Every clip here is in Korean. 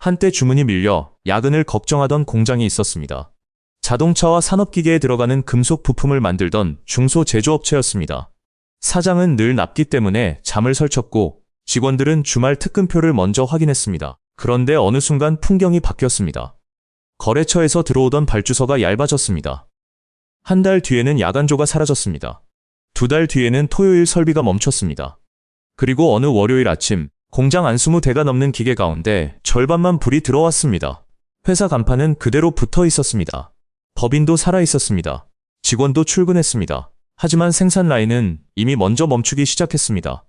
한때 주문이 밀려 야근을 걱정하던 공장이 있었습니다. 자동차와 산업기계에 들어가는 금속 부품을 만들던 중소제조업체였습니다. 사장은 늘 납기 때문에 잠을 설쳤고 직원들은 주말 특근표를 먼저 확인했습니다. 그런데 어느 순간 풍경이 바뀌었습니다. 거래처에서 들어오던 발주서가 얇아졌습니다. 한 달 뒤에는 야간조가 사라졌습니다. 2달 뒤에는 토요일 설비가 멈췄습니다. 그리고 어느 월요일 아침 공장 안 20대가 넘는 기계 가운데 절반만 불이 들어왔습니다. 회사 간판은 그대로 붙어 있었습니다. 법인도 살아 있었습니다. 직원도 출근했습니다. 하지만 생산 라인은 이미 먼저 멈추기 시작했습니다.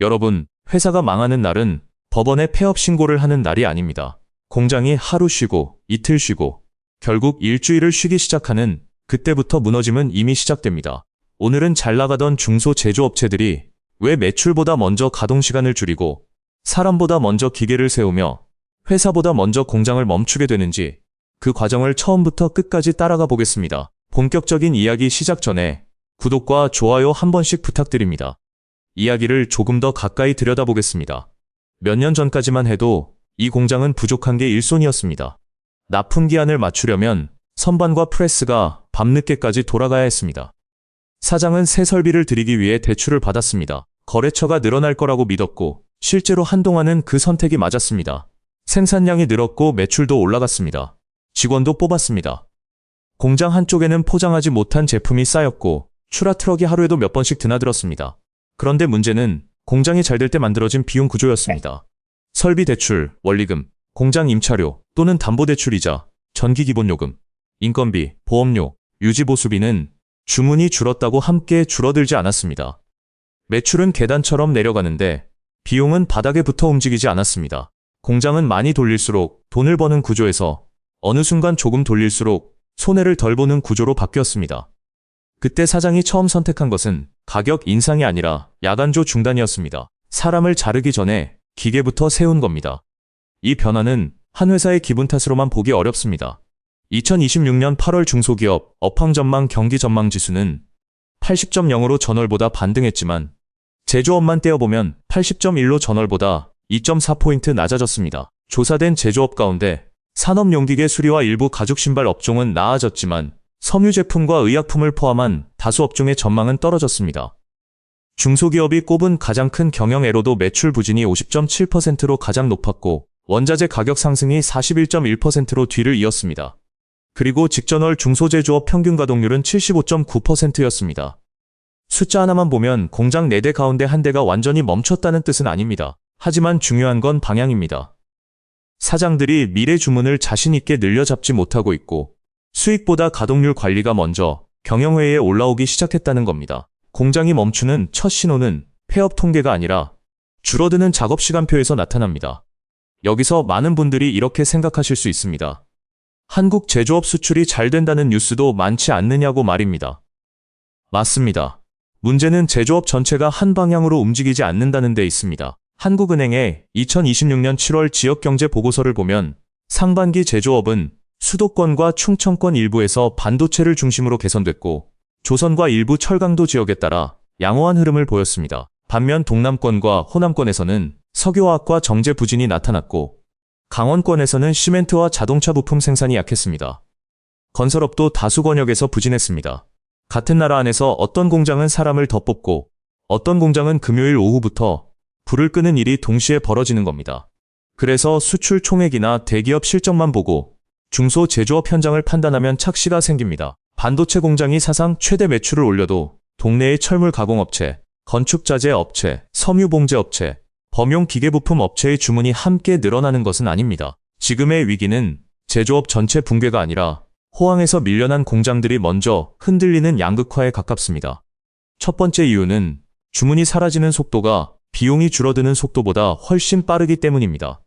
여러분, 회사가 망하는 날은 법원에 폐업 신고를 하는 날이 아닙니다. 공장이 하루 쉬고 이틀 쉬고 결국 일주일을 쉬기 시작하는 그때부터 무너짐은 이미 시작됩니다. 오늘은 잘 나가던 중소제조업체들이 왜 매출보다 먼저 가동시간을 줄이고 사람보다 먼저 기계를 세우며 회사보다 먼저 공장을 멈추게 되는지 그 과정을 처음부터 끝까지 따라가 보겠습니다. 본격적인 이야기 시작 전에 구독과 좋아요 한 번씩 부탁드립니다. 이야기를 조금 더 가까이 들여다보겠습니다. 몇 년 전까지만 해도 이 공장은 부족한 게 일손이었습니다. 납품기한을 맞추려면 선반과 프레스가 밤늦게까지 돌아가야 했습니다. 사장은 새 설비를 들이기 위해 대출을 받았습니다. 거래처가 늘어날 거라고 믿었고 실제로 한동안은 그 선택이 맞았습니다. 생산량이 늘었고 매출도 올라갔습니다. 직원도 뽑았습니다. 공장 한쪽에는 포장하지 못한 제품이 쌓였고 출하 트럭이 하루에도 몇 번씩 드나들었습니다. 그런데 문제는 공장이 잘 될 때 만들어진 비용 구조였습니다. 설비 대출, 원리금, 공장 임차료 또는 담보대출이자 전기 기본요금, 인건비, 보험료, 유지보수비는 주문이 줄었다고 함께 줄어들지 않았습니다. 매출은 계단처럼 내려가는데 비용은 바닥에 붙어 움직이지 않았습니다. 공장은 많이 돌릴수록 돈을 버는 구조에서 어느 순간 조금 돌릴수록 손해를 덜 보는 구조로 바뀌었습니다. 그때 사장이 처음 선택한 것은 가격 인상이 아니라 야간조 중단이었습니다. 사람을 자르기 전에 기계부터 세운 겁니다. 이 변화는 한 회사의 기분 탓으로만 보기 어렵습니다. 2026년 8월 중소기업 업황전망 경기전망 지수는 80.0으로 전월보다 반등했지만 제조업만 떼어보면 80.1로 전월보다 2.4포인트 낮아졌습니다. 조사된 제조업 가운데 산업용기계 수리와 일부 가죽신발 업종은 나아졌지만 섬유 제품과 의약품을 포함한 다수 업종의 전망은 떨어졌습니다. 중소기업이 꼽은 가장 큰 경영애로도 매출 부진이 50.7%로 가장 높았고 원자재 가격 상승이 41.1%로 뒤를 이었습니다. 그리고 직전월 중소제조업 평균 가동률은 75.9%였습니다. 숫자 하나만 보면 공장 4대 가운데 한 대가 완전히 멈췄다는 뜻은 아닙니다. 하지만 중요한 건 방향입니다. 사장들이 미래 주문을 자신 있게 늘려잡지 못하고 있고 수익보다 가동률 관리가 먼저 경영회의에 올라오기 시작했다는 겁니다. 공장이 멈추는 첫 신호는 폐업 통계가 아니라 줄어드는 작업시간표에서 나타납니다. 여기서 많은 분들이 이렇게 생각하실 수 있습니다. 한국 제조업 수출이 잘 된다는 뉴스도 많지 않느냐고 말입니다. 맞습니다. 문제는 제조업 전체가 한 방향으로 움직이지 않는다는 데 있습니다. 한국은행의 2026년 7월 지역경제 보고서를 보면 상반기 제조업은 수도권과 충청권 일부에서 반도체를 중심으로 개선됐고 조선과 일부 철강도 지역에 따라 양호한 흐름을 보였습니다. 반면 동남권과 호남권에서는 석유화학과 정제 부진이 나타났고 강원권에서는 시멘트와 자동차 부품 생산이 약했습니다. 건설업도 다수 권역에서 부진했습니다. 같은 나라 안에서 어떤 공장은 사람을 더 뽑고 어떤 공장은 금요일 오후부터 불을 끄는 일이 동시에 벌어지는 겁니다. 그래서 수출 총액이나 대기업 실적만 보고 중소제조업 현장을 판단하면 착시가 생깁니다. 반도체 공장이 사상 최대 매출을 올려도 동네의 철물 가공업체, 건축자재 업체, 섬유봉제 업체, 범용 기계부품 업체의 주문이 함께 늘어나는 것은 아닙니다. 지금의 위기는 제조업 전체 붕괴가 아니라 호황에서 밀려난 공장들이 먼저 흔들리는 양극화에 가깝습니다. 첫 번째 이유는 주문이 사라지는 속도가 비용이 줄어드는 속도보다 훨씬 빠르기 때문입니다.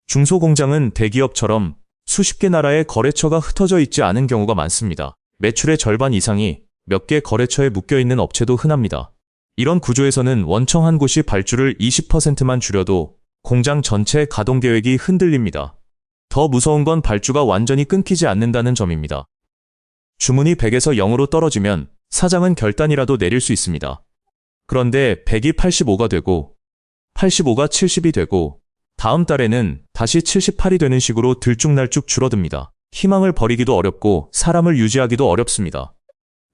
중소공장은 대기업처럼 수십 개 나라의 거래처가 흩어져 있지 않은 경우가 많습니다. 매출의 절반 이상이 몇 개 거래처에 묶여있는 업체도 흔합니다. 이런 구조에서는 원청 한 곳이 발주를 20%만 줄여도 공장 전체 가동 계획이 흔들립니다. 더 무서운 건 발주가 완전히 끊기지 않는다는 점입니다. 주문이 100에서 0으로 떨어지면 사장은 결단이라도 내릴 수 있습니다. 그런데 100이 85가 되고 85가 70이 되고 다음 달에는 다시 78이 되는 식으로 들쭉날쭉 줄어듭니다. 희망을 버리기도 어렵고 사람을 유지하기도 어렵습니다.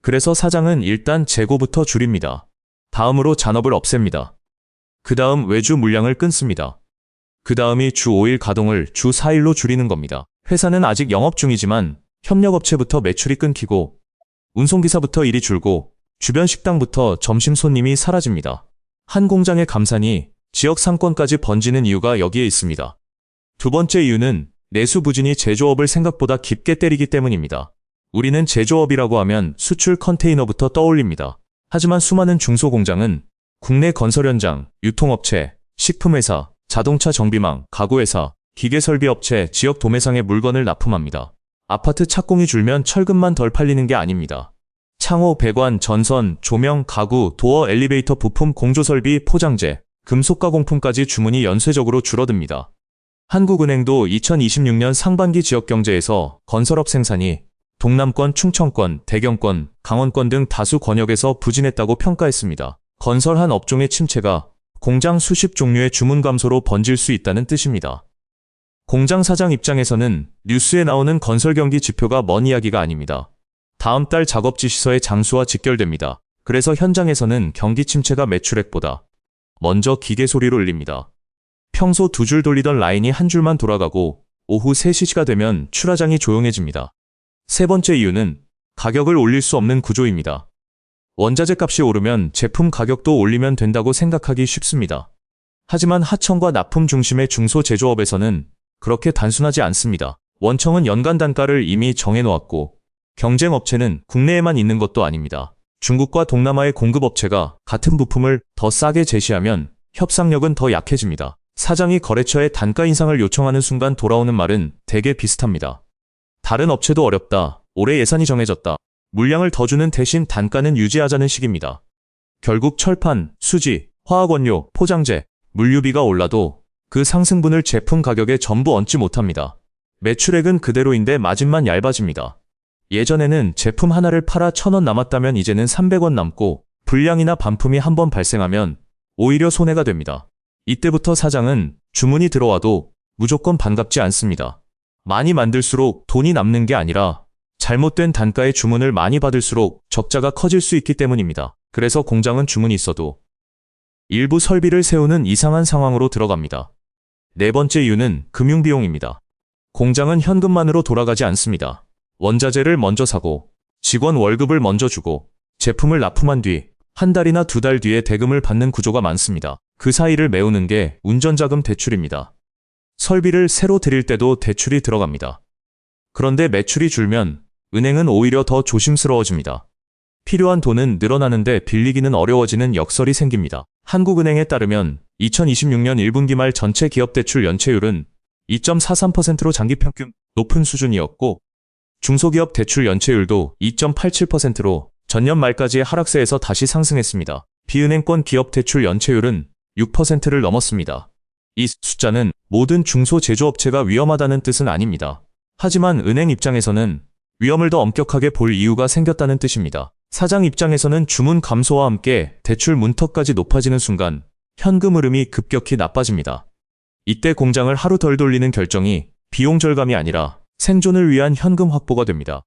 그래서 사장은 일단 재고부터 줄입니다. 다음으로 잔업을 없앱니다. 그 다음 외주 물량을 끊습니다. 그 다음이 주 5일 가동을 주 4일로 줄이는 겁니다. 회사는 아직 영업 중이지만 협력업체부터 매출이 끊기고 운송기사부터 일이 줄고 주변 식당부터 점심 손님이 사라집니다. 한 공장의 감산이 지역 상권까지 번지는 이유가 여기에 있습니다. 두 번째 이유는 내수 부진이 제조업을 생각보다 깊게 때리기 때문입니다. 우리는 제조업이라고 하면 수출 컨테이너부터 떠올립니다. 하지만 수많은 중소공장은 국내 건설 현장, 유통업체, 식품회사, 자동차 정비망, 가구회사, 기계설비업체, 지역 도매상에 물건을 납품합니다. 아파트 착공이 줄면 철근만 덜 팔리는 게 아닙니다. 창호, 배관, 전선, 조명, 가구, 도어, 엘리베이터 부품, 공조설비, 포장재, 금속가공품까지 주문이 연쇄적으로 줄어듭니다. 한국은행도 2026년 상반기 지역경제에서 건설업 생산이 동남권, 충청권, 대경권, 강원권 등 다수 권역에서 부진했다고 평가했습니다. 건설 한 업종의 침체가 공장 수십 종류의 주문 감소로 번질 수 있다는 뜻입니다. 공장 사장 입장에서는 뉴스에 나오는 건설 경기 지표가 먼 이야기가 아닙니다. 다음 달 작업 지시서의 장수와 직결됩니다. 그래서 현장에서는 경기 침체가 매출액보다 먼저 기계 소리로 울립니다. 평소 두 줄 돌리던 라인이 한 줄만 돌아가고 오후 3시가 되면 출하장이 조용해집니다. 세 번째 이유는 가격을 올릴 수 없는 구조입니다. 원자재 값이 오르면 제품 가격도 올리면 된다고 생각하기 쉽습니다. 하지만 하청과 납품 중심의 중소제조업에서는 그렇게 단순하지 않습니다. 원청은 연간 단가를 이미 정해놓았고 경쟁업체는 국내에만 있는 것도 아닙니다. 중국과 동남아의 공급업체가 같은 부품을 더 싸게 제시하면 협상력은 더 약해집니다. 사장이 거래처에 단가 인상을 요청하는 순간 돌아오는 말은 대개 비슷합니다. 다른 업체도 어렵다. 올해 예산이 정해졌다. 물량을 더 주는 대신 단가는 유지하자는 식입니다. 결국 철판, 수지, 화학원료, 포장재, 물류비가 올라도 그 상승분을 제품 가격에 전부 얹지 못합니다. 매출액은 그대로인데 마진만 얇아집니다. 예전에는 제품 하나를 팔아 1,000원 남았다면 이제는 300원 남고 불량이나 반품이 한번 발생하면 오히려 손해가 됩니다. 이때부터 사장은 주문이 들어와도 무조건 반갑지 않습니다. 많이 만들수록 돈이 남는 게 아니라 잘못된 단가의 주문을 많이 받을수록 적자가 커질 수 있기 때문입니다. 그래서 공장은 주문이 있어도 일부 설비를 세우는 이상한 상황으로 들어갑니다. 네 번째 이유는 금융비용입니다. 공장은 현금만으로 돌아가지 않습니다. 원자재를 먼저 사고 직원 월급을 먼저 주고 제품을 납품한 뒤 한 달이나 2달 뒤에 대금을 받는 구조가 많습니다. 그 사이를 메우는 게 운전자금 대출입니다. 설비를 새로 들일 때도 대출이 들어갑니다. 그런데 매출이 줄면 은행은 오히려 더 조심스러워집니다. 필요한 돈은 늘어나는데 빌리기는 어려워지는 역설이 생깁니다. 한국은행에 따르면 2026년 1분기 말 전체 기업 대출 연체율은 2.43%로 장기평균 높은 수준이었고 중소기업 대출 연체율도 2.87%로 전년 말까지의 하락세에서 다시 상승했습니다. 비은행권 기업 대출 연체율은 6%를 넘었습니다. 이 숫자는 모든 중소제조업체가 위험하다는 뜻은 아닙니다. 하지만 은행 입장에서는 위험을 더 엄격하게 볼 이유가 생겼다는 뜻입니다. 사장 입장에서는 주문 감소와 함께 대출 문턱까지 높아지는 순간 현금 흐름이 급격히 나빠집니다. 이때 공장을 하루 덜 돌리는 결정이 비용 절감이 아니라 생존을 위한 현금 확보가 됩니다.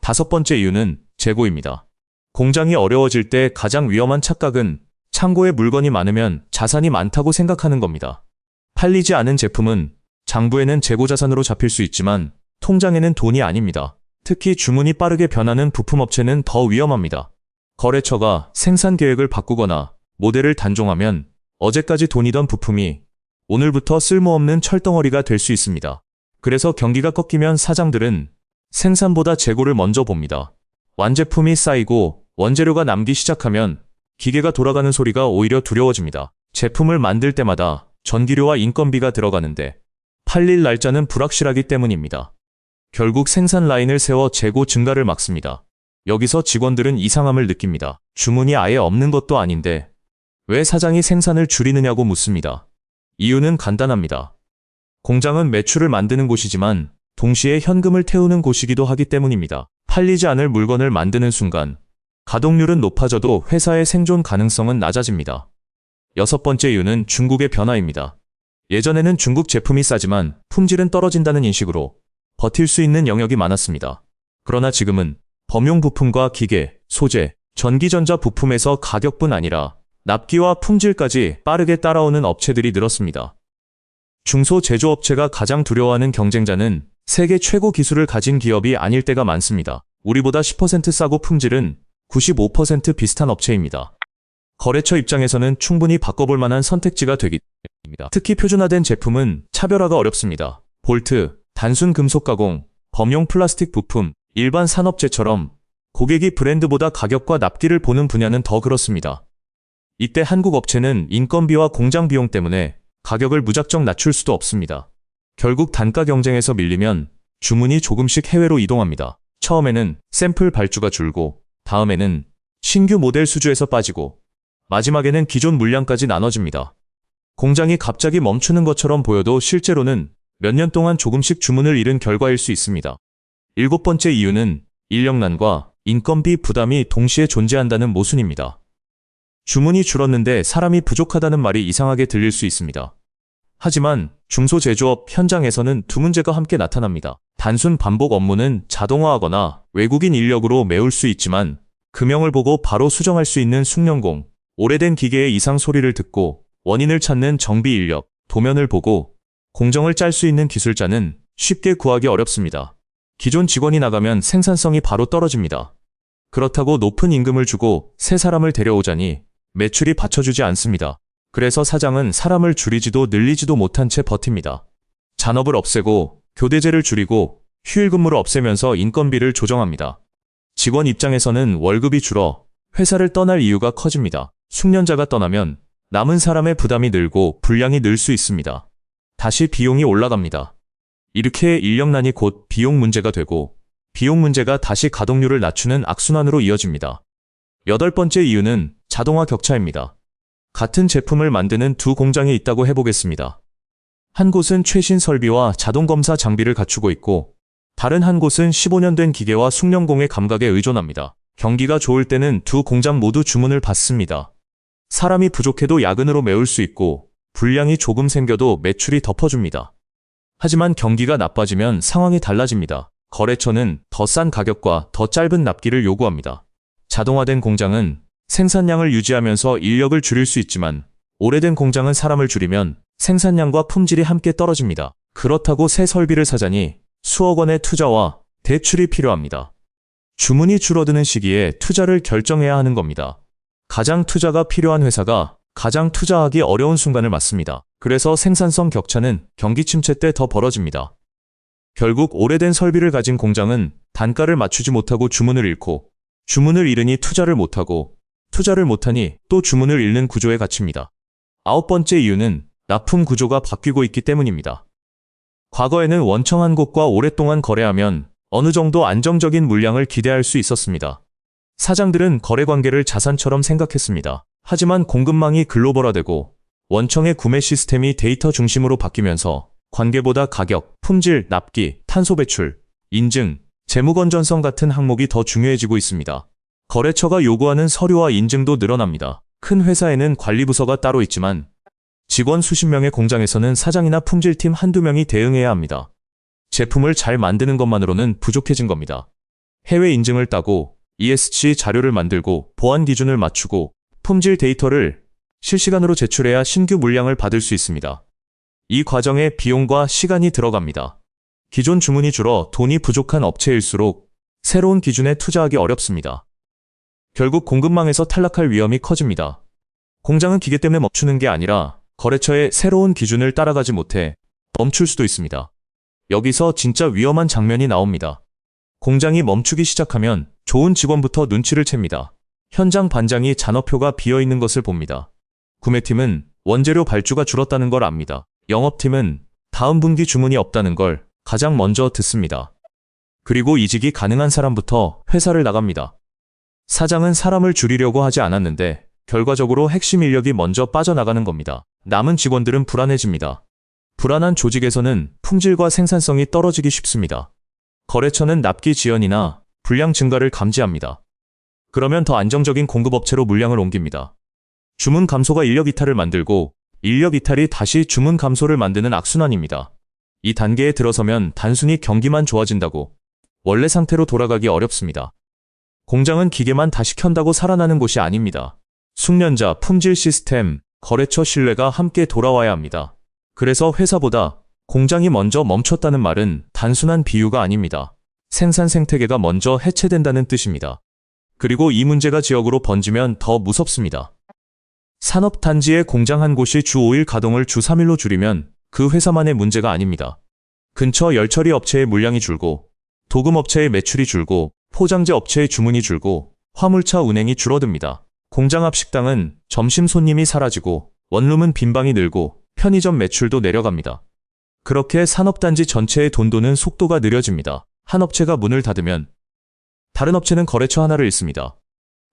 다섯 번째 이유는 재고입니다. 공장이 어려워질 때 가장 위험한 착각은 창고에 물건이 많으면 자산이 많다고 생각하는 겁니다. 팔리지 않은 제품은 장부에는 재고자산으로 잡힐 수 있지만 통장에는 돈이 아닙니다. 특히 주문이 빠르게 변하는 부품업체는 더 위험합니다. 거래처가 생산 계획을 바꾸거나 모델을 단종하면 어제까지 돈이던 부품이 오늘부터 쓸모없는 철덩어리가 될 수 있습니다. 그래서 경기가 꺾이면 사장들은 생산보다 재고를 먼저 봅니다. 완제품이 쌓이고 원재료가 남기 시작하면 기계가 돌아가는 소리가 오히려 두려워집니다. 제품을 만들 때마다 전기료와 인건비가 들어가는데 팔릴 날짜는 불확실하기 때문입니다. 결국 생산 라인을 세워 재고 증가를 막습니다. 여기서 직원들은 이상함을 느낍니다. 주문이 아예 없는 것도 아닌데 왜 사장이 생산을 줄이느냐고 묻습니다. 이유는 간단합니다. 공장은 매출을 만드는 곳이지만 동시에 현금을 태우는 곳이기도 하기 때문입니다. 팔리지 않을 물건을 만드는 순간 가동률은 높아져도 회사의 생존 가능성은 낮아집니다. 여섯 번째 이유는 중국의 변화입니다. 예전에는 중국 제품이 싸지만 품질은 떨어진다는 인식으로 버틸 수 있는 영역이 많았습니다. 그러나 지금은 범용 부품과 기계, 소재, 전기전자 부품에서 가격뿐 아니라 납기와 품질까지 빠르게 따라오는 업체들이 늘었습니다. 중소제조업체가 가장 두려워하는 경쟁자는 세계 최고 기술을 가진 기업이 아닐 때가 많습니다. 우리보다 10% 싸고 품질은 95% 비슷한 업체입니다. 거래처 입장에서는 충분히 바꿔볼 만한 선택지가 되기 때문입니다. 특히 표준화된 제품은 차별화가 어렵습니다. 볼트, 단순 금속 가공, 범용 플라스틱 부품, 일반 산업재처럼 고객이 브랜드보다 가격과 납기를 보는 분야는 더 그렇습니다. 이때 한국 업체는 인건비와 공장 비용 때문에 가격을 무작정 낮출 수도 없습니다. 결국 단가 경쟁에서 밀리면 주문이 조금씩 해외로 이동합니다. 처음에는 샘플 발주가 줄고 다음에는 신규 모델 수주에서 빠지고 마지막에는 기존 물량까지 나눠집니다. 공장이 갑자기 멈추는 것처럼 보여도 실제로는 몇 년 동안 조금씩 주문을 잃은 결과일 수 있습니다. 7번째 이유는 인력난과 인건비 부담이 동시에 존재한다는 모순입니다. 주문이 줄었는데 사람이 부족하다는 말이 이상하게 들릴 수 있습니다. 하지만 중소제조업 현장에서는 두 문제가 함께 나타납니다. 단순 반복 업무는 자동화하거나 외국인 인력으로 메울 수 있지만 금형을 보고 바로 수정할 수 있는 숙련공, 오래된 기계의 이상 소리를 듣고 원인을 찾는 정비 인력, 도면을 보고 공정을 짤 수 있는 기술자는 쉽게 구하기 어렵습니다. 기존 직원이 나가면 생산성이 바로 떨어집니다. 그렇다고 높은 임금을 주고 새 사람을 데려오자니 매출이 받쳐주지 않습니다. 그래서 사장은 사람을 줄이지도 늘리지도 못한 채 버팁니다. 잔업을 없애고 교대제를 줄이고 휴일근무를 없애면서 인건비를 조정합니다. 직원 입장에서는 월급이 줄어 회사를 떠날 이유가 커집니다. 숙련자가 떠나면 남은 사람의 부담이 늘고 분량이 늘 수 있습니다. 다시 비용이 올라갑니다. 이렇게 인력난이 곧 비용 문제가 되고 비용 문제가 다시 가동률을 낮추는 악순환으로 이어집니다. 8번째 이유는 자동화 격차입니다. 같은 제품을 만드는 두 공장이 있다고 해보겠습니다. 한 곳은 최신 설비와 자동검사 장비를 갖추고 있고 다른 한 곳은 15년 된 기계와 숙련공의 감각에 의존합니다. 경기가 좋을 때는 두 공장 모두 주문을 받습니다. 사람이 부족해도 야근으로 메울 수 있고 분량이 조금 생겨도 매출이 덮어줍니다. 하지만 경기가 나빠지면 상황이 달라집니다. 거래처는 더 싼 가격과 더 짧은 납기를 요구합니다. 자동화된 공장은 생산량을 유지하면서 인력을 줄일 수 있지만 오래된 공장은 사람을 줄이면 생산량과 품질이 함께 떨어집니다. 그렇다고 새 설비를 사자니 수억 원의 투자와 대출이 필요합니다. 주문이 줄어드는 시기에 투자를 결정해야 하는 겁니다. 가장 투자가 필요한 회사가 가장 투자하기 어려운 순간을 맞습니다. 그래서 생산성 격차는 경기 침체 때 더 벌어집니다. 결국 오래된 설비를 가진 공장은 단가를 맞추지 못하고 주문을 잃고 주문을 잃으니 투자를 못하고 투자를 못하니 또 주문을 잃는 구조에 갇힙니다. 9번째 이유는 납품 구조가 바뀌고 있기 때문입니다. 과거에는 원청 한 곳과 오랫동안 거래하면 어느 정도 안정적인 물량을 기대할 수 있었습니다. 사장들은 거래 관계를 자산처럼 생각했습니다. 하지만 공급망이 글로벌화되고 원청의 구매 시스템이 데이터 중심으로 바뀌면서 관계보다 가격, 품질, 납기, 탄소 배출, 인증, 재무 건전성 같은 항목이 더 중요해지고 있습니다. 거래처가 요구하는 서류와 인증도 늘어납니다. 큰 회사에는 관리부서가 따로 있지만 직원 수십 명의 공장에서는 사장이나 품질팀 한두 명이 대응해야 합니다. 제품을 잘 만드는 것만으로는 부족해진 겁니다. 해외 인증을 따고 ESG 자료를 만들고 보안 기준을 맞추고 품질 데이터를 실시간으로 제출해야 신규 물량을 받을 수 있습니다. 이 과정에 비용과 시간이 들어갑니다. 기존 주문이 줄어 돈이 부족한 업체일수록 새로운 기준에 투자하기 어렵습니다. 결국 공급망에서 탈락할 위험이 커집니다. 공장은 기계 때문에 멈추는 게 아니라 거래처의 새로운 기준을 따라가지 못해 멈출 수도 있습니다. 여기서 진짜 위험한 장면이 나옵니다. 공장이 멈추기 시작하면 좋은 직원부터 눈치를 챕니다. 현장 반장이 잔업표가 비어있는 것을 봅니다. 구매팀은 원재료 발주가 줄었다는 걸 압니다. 영업팀은 다음 분기 주문이 없다는 걸 가장 먼저 듣습니다. 그리고 이직이 가능한 사람부터 회사를 나갑니다. 사장은 사람을 줄이려고 하지 않았는데 결과적으로 핵심 인력이 먼저 빠져나가는 겁니다. 남은 직원들은 불안해집니다. 불안한 조직에서는 품질과 생산성이 떨어지기 쉽습니다. 거래처는 납기 지연이나 분량 증가를 감지합니다. 그러면 더 안정적인 공급업체로 물량을 옮깁니다. 주문 감소가 인력 이탈을 만들고 인력 이탈이 다시 주문 감소를 만드는 악순환입니다. 이 단계에 들어서면 단순히 경기만 좋아진다고 원래 상태로 돌아가기 어렵습니다. 공장은 기계만 다시 켠다고 살아나는 곳이 아닙니다. 숙련자, 품질 시스템, 거래처 신뢰가 함께 돌아와야 합니다. 그래서 회사보다 공장이 먼저 멈췄다는 말은 단순한 비유가 아닙니다. 생산 생태계가 먼저 해체된다는 뜻입니다. 그리고 이 문제가 지역으로 번지면 더 무섭습니다. 산업단지의 공장 한 곳이 주 5일 가동을 주 3일로 줄이면 그 회사만의 문제가 아닙니다. 근처 열처리 업체의 물량이 줄고, 도금업체의 매출이 줄고, 포장재 업체의 주문이 줄고, 화물차 운행이 줄어듭니다. 공장 앞 식당은 점심 손님이 사라지고, 원룸은 빈방이 늘고, 편의점 매출도 내려갑니다. 그렇게 산업단지 전체의 돈 도는 속도가 느려집니다. 한 업체가 문을 닫으면 다른 업체는 거래처 하나를 잃습니다.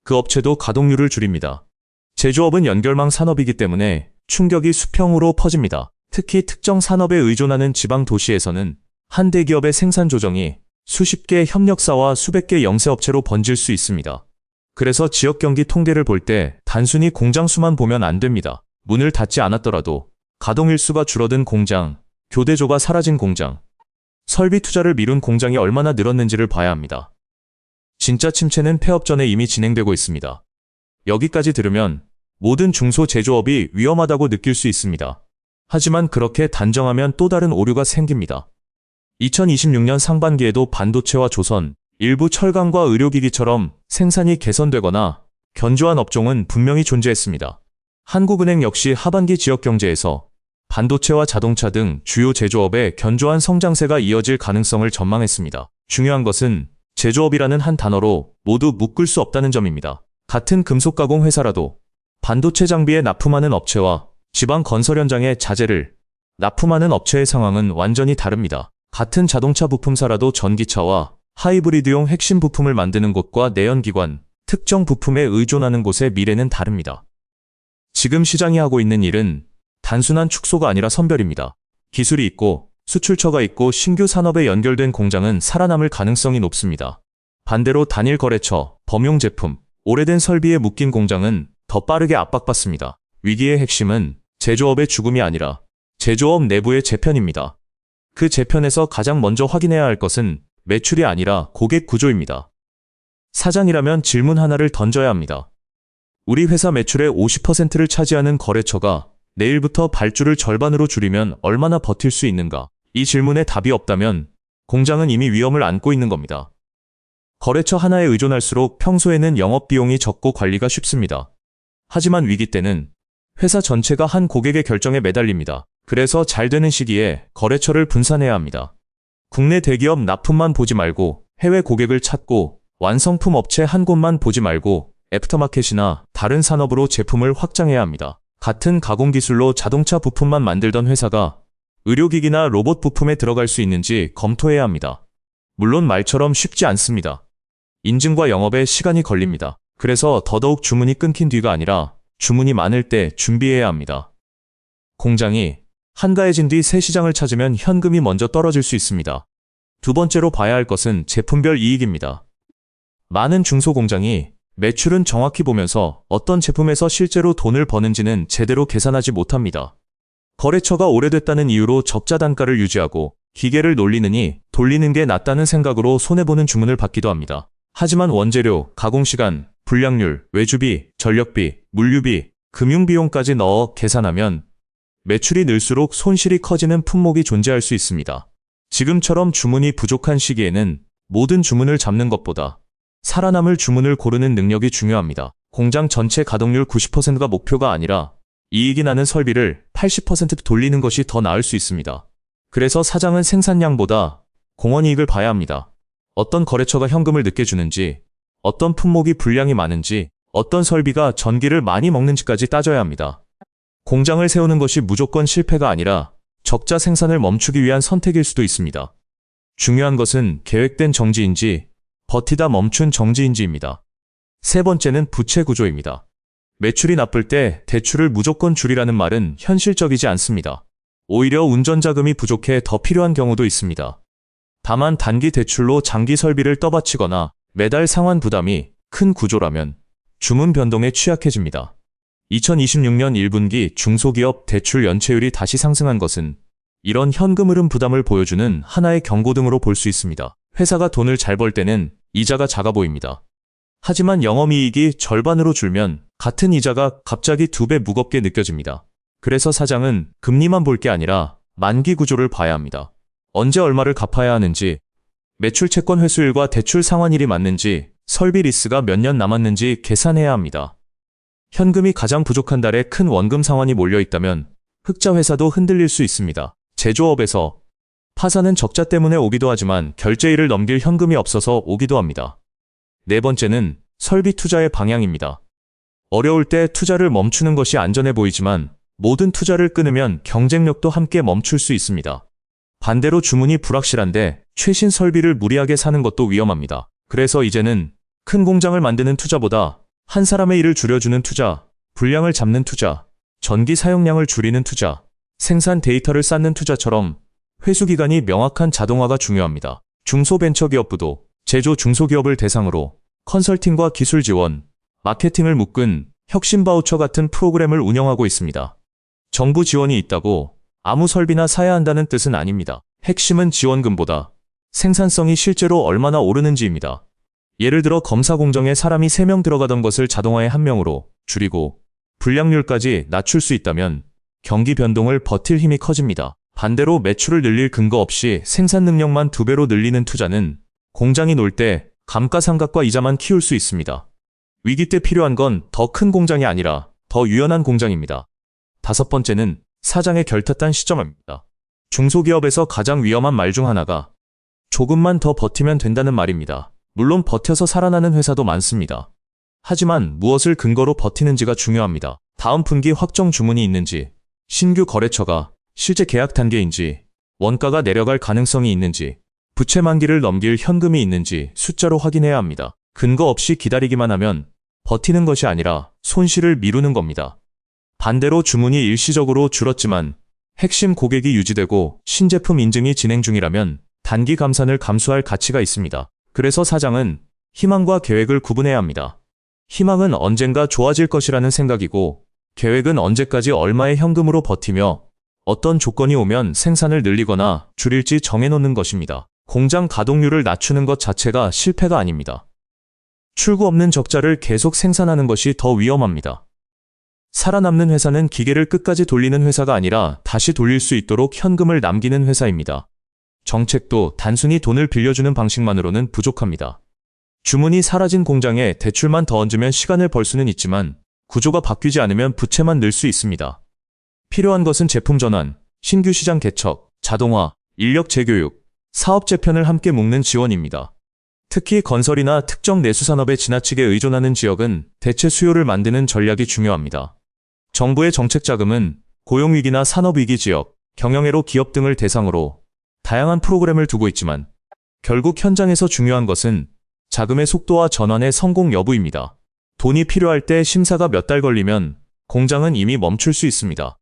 그 업체도 가동률을 줄입니다. 제조업은 연결망 산업이기 때문에 충격이 수평으로 퍼집니다. 특히 특정 산업에 의존하는 지방 도시에서는 한 대기업의 생산 조정이 수십 개 협력사와 수백 개 영세업체로 번질 수 있습니다. 그래서 지역 경기 통계를 볼 때 단순히 공장 수만 보면 안 됩니다. 문을 닫지 않았더라도 가동 일수가 줄어든 공장, 교대조가 사라진 공장, 설비 투자를 미룬 공장이 얼마나 늘었는지를 봐야 합니다. 진짜 침체는 폐업 전에 이미 진행되고 있습니다. 여기까지 들으면 모든 중소제조업이 위험하다고 느낄 수 있습니다. 하지만 그렇게 단정하면 또 다른 오류가 생깁니다. 2026년 상반기에도 반도체와 조선, 일부 철강과 의료기기처럼 생산이 개선되거나 견조한 업종은 분명히 존재했습니다. 한국은행 역시 하반기 지역 경제에서 반도체와 자동차 등 주요 제조업의 견조한 성장세가 이어질 가능성을 전망했습니다. 중요한 것은 제조업이라는 한 단어로 모두 묶을 수 없다는 점입니다. 같은 금속 가공 회사라도 반도체 장비에 납품하는 업체와 지방 건설 현장의 자재를 납품하는 업체의 상황은 완전히 다릅니다. 같은 자동차 부품사라도 전기차와 하이브리드용 핵심 부품을 만드는 곳과 내연기관, 특정 부품에 의존하는 곳의 미래는 다릅니다. 지금 시장이 하고 있는 일은 단순한 축소가 아니라 선별입니다. 기술이 있고 수출처가 있고 신규 산업에 연결된 공장은 살아남을 가능성이 높습니다. 반대로 단일 거래처, 범용 제품, 오래된 설비에 묶인 공장은 더 빠르게 압박받습니다. 위기의 핵심은 제조업의 죽음이 아니라 제조업 내부의 재편입니다. 그 재편에서 가장 먼저 확인해야 할 것은 매출이 아니라 고객 구조입니다. 사장이라면 질문 하나를 던져야 합니다. 우리 회사 매출의 50%를 차지하는 거래처가 내일부터 발주를 절반으로 줄이면 얼마나 버틸 수 있는가? 이 질문에 답이 없다면 공장은 이미 위험을 안고 있는 겁니다. 거래처 하나에 의존할수록 평소에는 영업비용이 적고 관리가 쉽습니다. 하지만 위기 때는 회사 전체가 한 고객의 결정에 매달립니다. 그래서 잘 되는 시기에 거래처를 분산해야 합니다. 국내 대기업 납품만 보지 말고 해외 고객을 찾고 완성품 업체 한 곳만 보지 말고 애프터마켓이나 다른 산업으로 제품을 확장해야 합니다. 같은 가공 기술로 자동차 부품만 만들던 회사가 의료기기나 로봇 부품에 들어갈 수 있는지 검토해야 합니다. 물론 말처럼 쉽지 않습니다. 인증과 영업에 시간이 걸립니다. 그래서 더더욱 주문이 끊긴 뒤가 아니라 주문이 많을 때 준비해야 합니다. 공장이 한가해진 뒤 새 시장을 찾으면 현금이 먼저 떨어질 수 있습니다. 두 번째로 봐야 할 것은 제품별 이익입니다. 많은 중소공장이 매출은 정확히 보면서 어떤 제품에서 실제로 돈을 버는지는 제대로 계산하지 못합니다. 거래처가 오래됐다는 이유로 적자 단가를 유지하고 기계를 놀리느니 돌리는 게 낫다는 생각으로 손해보는 주문을 받기도 합니다. 하지만 원재료, 가공시간, 불량률, 외주비, 전력비, 물류비, 금융비용까지 넣어 계산하면 매출이 늘수록 손실이 커지는 품목이 존재할 수 있습니다. 지금처럼 주문이 부족한 시기에는 모든 주문을 잡는 것보다 살아남을 주문을 고르는 능력이 중요합니다. 공장 전체 가동률 90%가 목표가 아니라 이익이 나는 설비를 80% 돌리는 것이 더 나을 수 있습니다. 그래서 사장은 생산량보다 공원이익을 봐야 합니다. 어떤 거래처가 현금을 늦게 주는지, 어떤 품목이 불량이 많은지, 어떤 설비가 전기를 많이 먹는지까지 따져야 합니다. 공장을 세우는 것이 무조건 실패가 아니라 적자 생산을 멈추기 위한 선택일 수도 있습니다. 중요한 것은 계획된 정지인지 버티다 멈춘 정지인지입니다. 세 번째는 부채 구조입니다. 매출이 나쁠 때 대출을 무조건 줄이라는 말은 현실적이지 않습니다. 오히려 운전자금이 부족해 더 필요한 경우도 있습니다. 다만 단기 대출로 장기 설비를 떠받치거나 매달 상환 부담이 큰 구조라면 주문 변동에 취약해집니다. 2026년 1분기 중소기업 대출 연체율이 다시 상승한 것은 이런 현금 흐름 부담을 보여주는 하나의 경고등으로 볼 수 있습니다. 회사가 돈을 잘 벌 때는 이자가 작아 보입니다. 하지만 영업이익이 절반으로 줄면 같은 이자가 갑자기 2배 무겁게 느껴집니다. 그래서 사장은 금리만 볼 게 아니라 만기 구조를 봐야 합니다. 언제 얼마를 갚아야 하는지, 매출 채권 회수율과 대출 상환일이 맞는지, 설비 리스가 몇 년 남았는지 계산해야 합니다. 현금이 가장 부족한 달에 큰 원금 상환이 몰려 있다면 흑자 회사도 흔들릴 수 있습니다. 제조업에서 파산은 적자 때문에 오기도 하지만 결제일을 넘길 현금이 없어서 오기도 합니다. 네 번째는 설비 투자의 방향입니다. 어려울 때 투자를 멈추는 것이 안전해 보이지만 모든 투자를 끊으면 경쟁력도 함께 멈출 수 있습니다. 반대로 주문이 불확실한데 최신 설비를 무리하게 사는 것도 위험합니다. 그래서 이제는 큰 공장을 만드는 투자보다 한 사람의 일을 줄여주는 투자, 분량을 잡는 투자, 전기 사용량을 줄이는 투자, 생산 데이터를 쌓는 투자처럼 회수기간이 명확한 자동화가 중요합니다. 중소벤처기업부도 제조 중소기업을 대상으로 컨설팅과 기술 지원, 마케팅을 묶은 혁신 바우처 같은 프로그램을 운영하고 있습니다. 정부 지원이 있다고 아무 설비나 사야 한다는 뜻은 아닙니다. 핵심은 지원금보다 생산성이 실제로 얼마나 오르는지입니다. 예를 들어 검사 공정에 사람이 3명 들어가던 것을 자동화에 1명으로 줄이고 불량률까지 낮출 수 있다면 경기 변동을 버틸 힘이 커집니다. 반대로 매출을 늘릴 근거 없이 생산 능력만 2배로 늘리는 투자는 공장이 놀 때 감가상각과 이자만 키울 수 있습니다. 위기 때 필요한 건 더 큰 공장이 아니라 더 유연한 공장입니다. 다섯 번째는 사장의 결탁한 시점입니다. 중소기업에서 가장 위험한 말 중 하나가 조금만 더 버티면 된다는 말입니다. 물론 버텨서 살아나는 회사도 많습니다. 하지만 무엇을 근거로 버티는지가 중요합니다. 다음 분기 확정 주문이 있는지, 신규 거래처가 실제 계약 단계인지, 원가가 내려갈 가능성이 있는지, 부채 만기를 넘길 현금이 있는지 숫자로 확인해야 합니다. 근거 없이 기다리기만 하면 버티는 것이 아니라 손실을 미루는 겁니다. 반대로 주문이 일시적으로 줄었지만 핵심 고객이 유지되고 신제품 인증이 진행 중이라면 단기 감산을 감수할 가치가 있습니다. 그래서 사장은 희망과 계획을 구분해야 합니다. 희망은 언젠가 좋아질 것이라는 생각이고 계획은 언제까지 얼마의 현금으로 버티며 어떤 조건이 오면 생산을 늘리거나 줄일지 정해놓는 것입니다. 공장 가동률을 낮추는 것 자체가 실패가 아닙니다. 출구 없는 적자를 계속 생산하는 것이 더 위험합니다. 살아남는 회사는 기계를 끝까지 돌리는 회사가 아니라 다시 돌릴 수 있도록 현금을 남기는 회사입니다. 정책도 단순히 돈을 빌려주는 방식만으로는 부족합니다. 주문이 사라진 공장에 대출만 더 얹으면 시간을 벌 수는 있지만 구조가 바뀌지 않으면 부채만 늘 수 있습니다. 필요한 것은 제품 전환, 신규 시장 개척, 자동화, 인력 재교육, 사업 재편을 함께 묶는 지원입니다. 특히 건설이나 특정 내수산업에 지나치게 의존하는 지역은 대체 수요를 만드는 전략이 중요합니다. 정부의 정책 자금은 고용위기나 산업위기 지역, 경영애로 기업 등을 대상으로 다양한 프로그램을 두고 있지만 결국 현장에서 중요한 것은 자금의 속도와 전환의 성공 여부입니다. 돈이 필요할 때 심사가 몇 달 걸리면 공장은 이미 멈출 수 있습니다.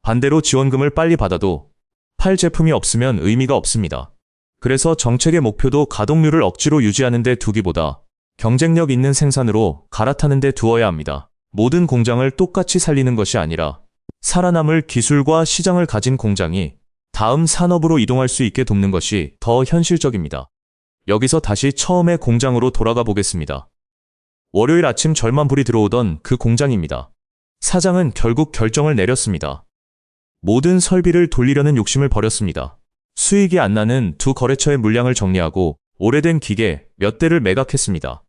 반대로 지원금을 빨리 받아도 팔 제품이 없으면 의미가 없습니다. 그래서 정책의 목표도 가동률을 억지로 유지하는 데 두기보다 경쟁력 있는 생산으로 갈아타는 데 두어야 합니다. 모든 공장을 똑같이 살리는 것이 아니라 살아남을 기술과 시장을 가진 공장이 다음 산업으로 이동할 수 있게 돕는 것이 더 현실적입니다. 여기서 다시 처음의 공장으로 돌아가 보겠습니다. 월요일 아침 절만불이 들어오던 그 공장입니다. 사장은 결국 결정을 내렸습니다. 모든 설비를 돌리려는 욕심을 버렸습니다. 수익이 안 나는 두 거래처의 물량을 정리하고 오래된 기계 몇 대를 매각했습니다.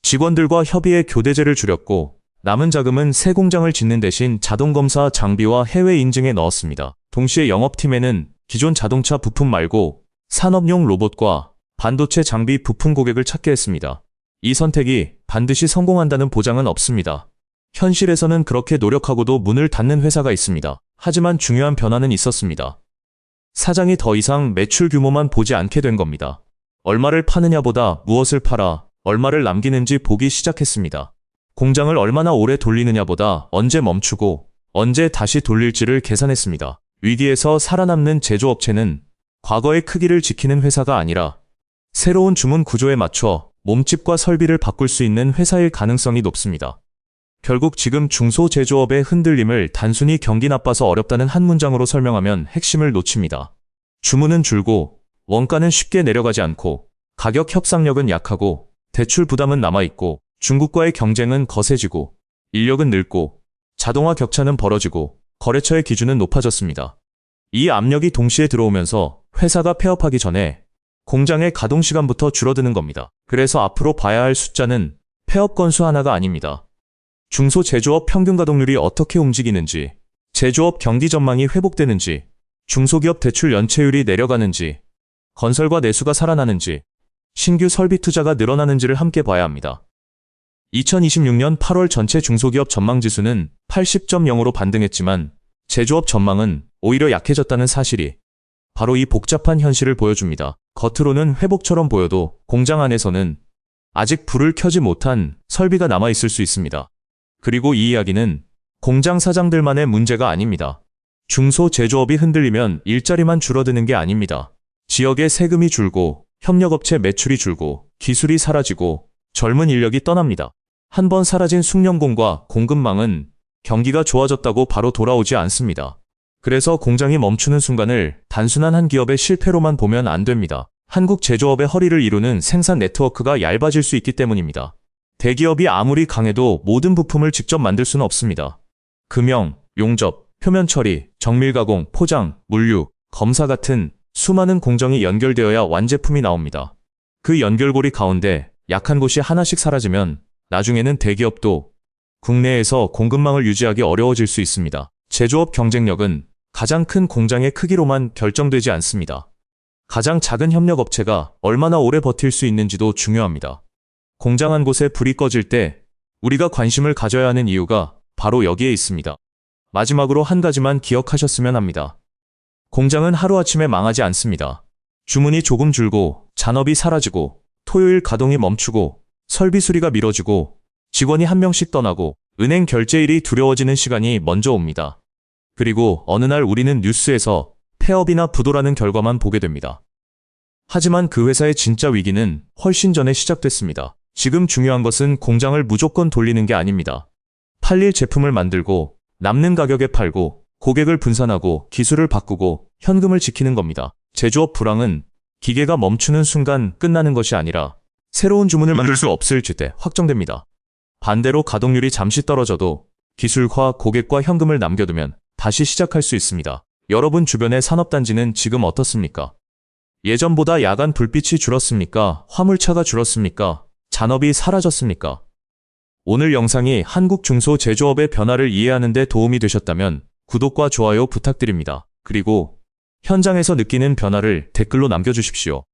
직원들과 협의해 교대제를 줄였고 남은 자금은 새 공장을 짓는 대신 자동검사 장비와 해외 인증에 넣었습니다. 동시에 영업팀에는 기존 자동차 부품 말고 산업용 로봇과 반도체 장비 부품 고객을 찾게 했습니다. 이 선택이 반드시 성공한다는 보장은 없습니다. 현실에서는 그렇게 노력하고도 문을 닫는 회사가 있습니다. 하지만 중요한 변화는 있었습니다. 사장이 더 이상 매출 규모만 보지 않게 된 겁니다. 얼마를 파느냐보다 무엇을 팔아 얼마를 남기는지 보기 시작했습니다. 공장을 얼마나 오래 돌리느냐보다 언제 멈추고 언제 다시 돌릴지를 계산했습니다. 위기에서 살아남는 제조업체는 과거의 크기를 지키는 회사가 아니라 새로운 주문 구조에 맞춰 몸집과 설비를 바꿀 수 있는 회사일 가능성이 높습니다. 결국 지금 중소제조업의 흔들림을 단순히 경기 나빠서 어렵다는 한 문장으로 설명하면 핵심을 놓칩니다. 주문은 줄고 원가는 쉽게 내려가지 않고 가격 협상력은 약하고 대출 부담은 남아있고 중국과의 경쟁은 거세지고 인력은 늙고 자동화 격차는 벌어지고 거래처의 기준은 높아졌습니다. 이 압력이 동시에 들어오면서 회사가 폐업하기 전에 공장의 가동 시간부터 줄어드는 겁니다. 그래서 앞으로 봐야 할 숫자는 폐업 건수 하나가 아닙니다. 중소제조업 평균 가동률이 어떻게 움직이는지, 제조업 경기 전망이 회복되는지, 중소기업 대출 연체율이 내려가는지, 건설과 내수가 살아나는지, 신규 설비 투자가 늘어나는지를 함께 봐야 합니다. 2026년 8월 전체 중소기업 전망지수는 80.0으로 반등했지만 제조업 전망은 오히려 약해졌다는 사실이 바로 이 복잡한 현실을 보여줍니다. 겉으로는 회복처럼 보여도 공장 안에서는 아직 불을 켜지 못한 설비가 남아있을 수 있습니다. 그리고 이 이야기는 공장 사장들만의 문제가 아닙니다. 중소제조업이 흔들리면 일자리만 줄어드는 게 아닙니다. 지역의 세금이 줄고 협력업체 매출이 줄고 기술이 사라지고 젊은 인력이 떠납니다. 한번 사라진 숙련공과 공급망은 경기가 좋아졌다고 바로 돌아오지 않습니다. 그래서 공장이 멈추는 순간을 단순한 한 기업의 실패로만 보면 안 됩니다. 한국 제조업의 허리를 이루는 생산 네트워크가 얇아질 수 있기 때문입니다. 대기업이 아무리 강해도 모든 부품을 직접 만들 수는 없습니다. 금형, 용접, 표면 처리, 정밀 가공, 포장, 물류, 검사 같은 수많은 공정이 연결되어야 완제품이 나옵니다. 그 연결고리 가운데 약한 곳이 하나씩 사라지면 나중에는 대기업도 국내에서 공급망을 유지하기 어려워질 수 있습니다. 제조업 경쟁력은 가장 큰 공장의 크기로만 결정되지 않습니다. 가장 작은 협력업체가 얼마나 오래 버틸 수 있는지도 중요합니다. 공장 한 곳에 불이 꺼질 때 우리가 관심을 가져야 하는 이유가 바로 여기에 있습니다. 마지막으로 한 가지만 기억하셨으면 합니다. 공장은 하루아침에 망하지 않습니다. 주문이 조금 줄고 잔업이 사라지고 토요일 가동이 멈추고 설비 수리가 미뤄지고 직원이 한 명씩 떠나고 은행 결제일이 두려워지는 시간이 먼저 옵니다. 그리고 어느 날 우리는 뉴스에서 폐업이나 부도라는 결과만 보게 됩니다. 하지만 그 회사의 진짜 위기는 훨씬 전에 시작됐습니다. 지금 중요한 것은 공장을 무조건 돌리는 게 아닙니다. 팔릴 제품을 만들고 남는 가격에 팔고 고객을 분산하고 기술을 바꾸고 현금을 지키는 겁니다. 제조업 불황은 기계가 멈추는 순간 끝나는 것이 아니라 새로운 주문을 만들 수 없을 때 확정됩니다. 반대로 가동률이 잠시 떨어져도 기술과 고객과 현금을 남겨두면 다시 시작할 수 있습니다. 여러분 주변의 산업단지는 지금 어떻습니까? 예전보다 야간 불빛이 줄었습니까? 화물차가 줄었습니까? 잔업이 사라졌습니까? 오늘 영상이 한국 중소제조업의 변화를 이해하는 데 도움이 되셨다면 구독과 좋아요 부탁드립니다. 그리고 현장에서 느끼는 변화를 댓글로 남겨주십시오.